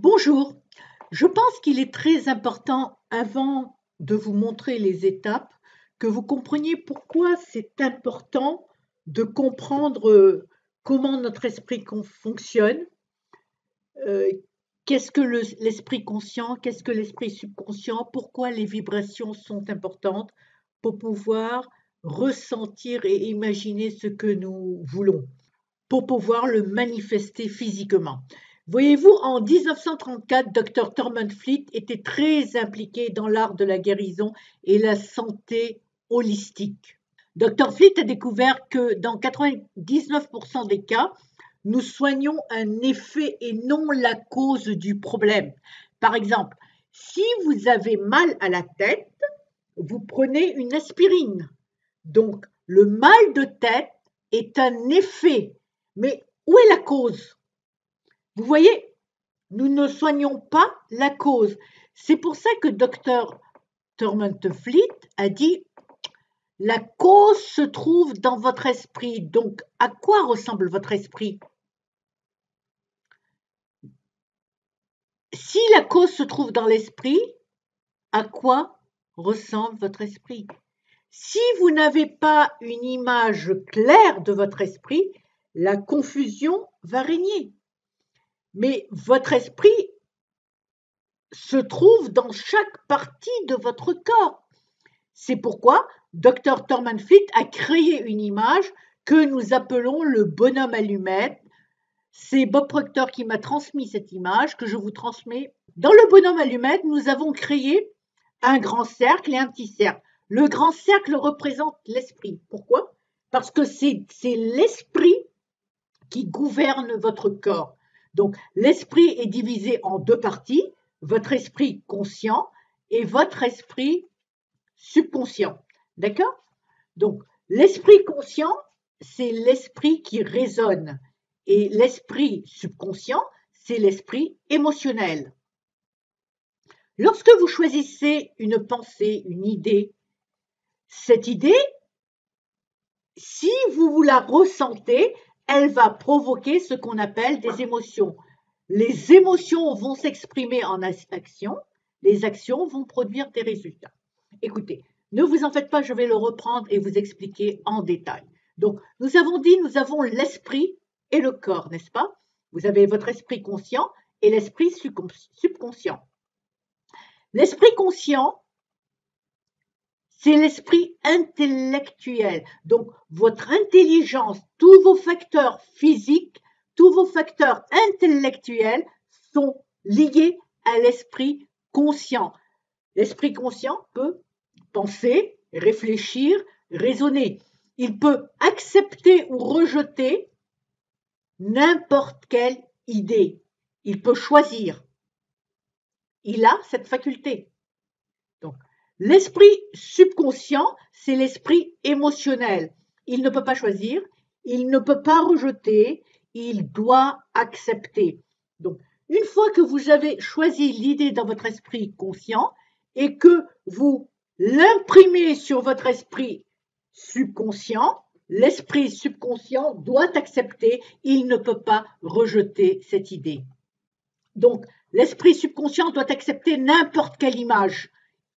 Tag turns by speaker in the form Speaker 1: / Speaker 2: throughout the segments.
Speaker 1: Bonjour, je pense qu'il est très important, avant de vous montrer les étapes, que vous compreniez pourquoi c'est important de comprendre comment notre esprit fonctionne, euh, qu'est-ce que l'esprit conscient, qu'est-ce que l'esprit subconscient, pourquoi les vibrations sont importantes pour pouvoir ressentir et imaginer ce que nous voulons, pour pouvoir le manifester physiquement. Voyez-vous, en 1934, Dr. Thurman Fleet était très impliqué dans l'art de la guérison et la santé holistique. Dr. Fleet a découvert que dans 99% des cas, nous soignons un effet et non la cause du problème. Par exemple, si vous avez mal à la tête, vous prenez une aspirine. Donc, le mal de tête est un effet. Mais où est la cause? Vous voyez, nous ne soignons pas la cause. C'est pour ça que Dr. Thurman Fleet a dit la cause se trouve dans votre esprit. Donc, à quoi ressemble votre esprit? Si la cause se trouve dans l'esprit, à quoi ressemble votre esprit? Si vous n'avez pas une image claire de votre esprit, la confusion va régner. Mais votre esprit se trouve dans chaque partie de votre corps. C'est pourquoi Dr. Thurman Fleet a créé une image que nous appelons le bonhomme allumette. C'est Bob Proctor qui m'a transmis cette image que je vous transmets. Dans le bonhomme allumette, nous avons créé un grand cercle et un petit cercle. Le grand cercle représente l'esprit. Pourquoi? Parce que c'est l'esprit qui gouverne votre corps. Donc, l'esprit est divisé en deux parties, votre esprit conscient et votre esprit subconscient. D'accord? Donc, l'esprit conscient, c'est l'esprit qui résonne. Et l'esprit subconscient, c'est l'esprit émotionnel. Lorsque vous choisissez une pensée, une idée, cette idée, si vous la ressentez, elle va provoquer ce qu'on appelle des émotions. Les émotions vont s'exprimer en actions, les actions vont produire des résultats. Écoutez, ne vous en faites pas, je vais le reprendre et vous expliquer en détail. Donc, nous avons dit, nous avons l'esprit et le corps, n'est-ce pas? Vous avez votre esprit conscient et l'esprit subconscient. L'esprit conscient, c'est l'esprit intellectuel. Donc, votre intelligence, tous vos facteurs physiques, tous vos facteurs intellectuels sont liés à l'esprit conscient. L'esprit conscient peut penser, réfléchir, raisonner. Il peut accepter ou rejeter n'importe quelle idée. Il peut choisir. Il a cette faculté. Donc, l'esprit subconscient, c'est l'esprit émotionnel. Il ne peut pas choisir, il ne peut pas rejeter, il doit accepter. Donc, une fois que vous avez choisi l'idée dans votre esprit conscient et que vous l'imprimez sur votre esprit subconscient, l'esprit subconscient doit accepter, il ne peut pas rejeter cette idée. Donc, l'esprit subconscient doit accepter n'importe quelle image.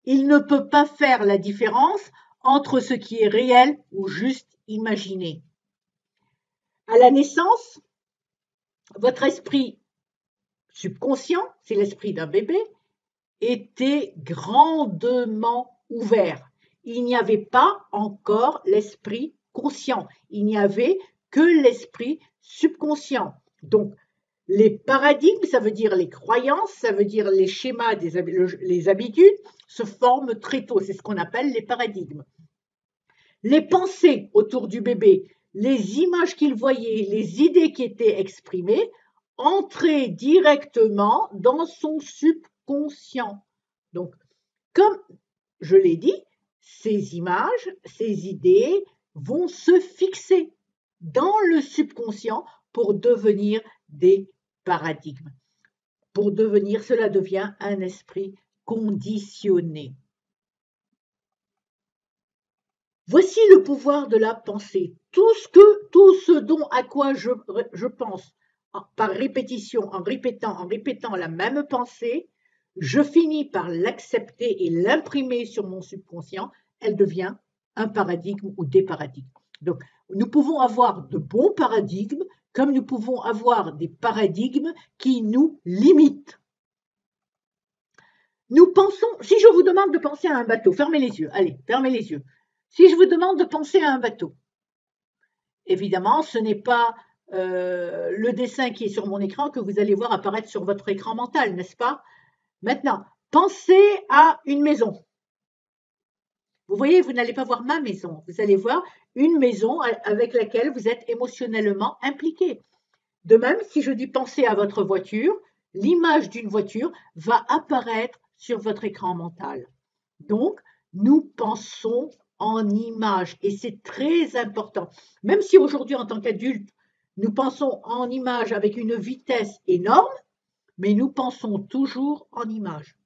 Speaker 1: Il ne peut pas faire la différence entre ce qui est réel ou juste imaginé. À la naissance, votre esprit subconscient, c'est l'esprit d'un bébé, était grandement ouvert. Il n'y avait pas encore l'esprit conscient. Il n'y avait que l'esprit subconscient. Donc, les paradigmes, ça veut dire les croyances, ça veut dire les schémas, les habitudes, se forment très tôt. C'est ce qu'on appelle les paradigmes. Les pensées autour du bébé, les images qu'il voyait, les idées qui étaient exprimées, entraient directement dans son subconscient. Donc, comme je l'ai dit, ces images, ces idées vont se fixer dans le subconscient pour devenir des paradigmes. Pour devenir, cela devient un esprit conditionné. Voici le pouvoir de la pensée. Tout ce dont à quoi je pense par répétition, en répétant la même pensée, je finis par l'accepter et l'imprimer sur mon subconscient, elle devient un paradigme ou des paradigmes. Donc, nous pouvons avoir de bons paradigmes, comme nous pouvons avoir des paradigmes qui nous limitent. Nous pensons, si je vous demande de penser à un bateau, fermez les yeux, allez, fermez les yeux. Si je vous demande de penser à un bateau, évidemment, ce n'est pas le dessin qui est sur mon écran que vous allez voir apparaître sur votre écran mental, n'est-ce pas? Maintenant, pensez à une maison. Vous voyez, vous n'allez pas voir ma maison, vous allez voir une maison avec laquelle vous êtes émotionnellement impliqué. De même, si je dis penser à votre voiture, l'image d'une voiture va apparaître sur votre écran mental. Donc, nous pensons en images et c'est très important. Même si aujourd'hui, en tant qu'adulte, nous pensons en images avec une vitesse énorme, mais nous pensons toujours en images.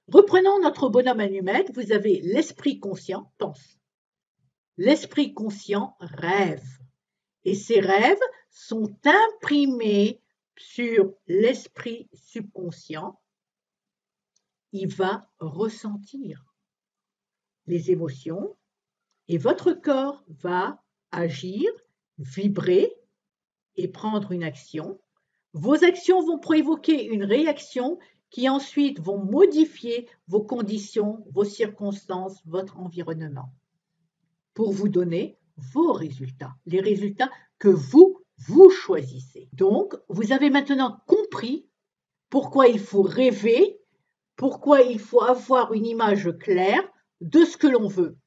Speaker 1: Reprenons notre bonhomme allumette, vous avez l'esprit conscient, pense. L'esprit conscient rêve. Et ces rêves sont imprimés sur l'esprit subconscient. Il va ressentir les émotions et votre corps va agir, vibrer et prendre une action. Vos actions vont provoquer une réaction qui ensuite vont modifier vos conditions, vos circonstances, votre environnement pour vous donner vos résultats, les résultats que vous choisissez. Donc, vous avez maintenant compris pourquoi il faut rêver, pourquoi il faut avoir une image claire de ce que l'on veut.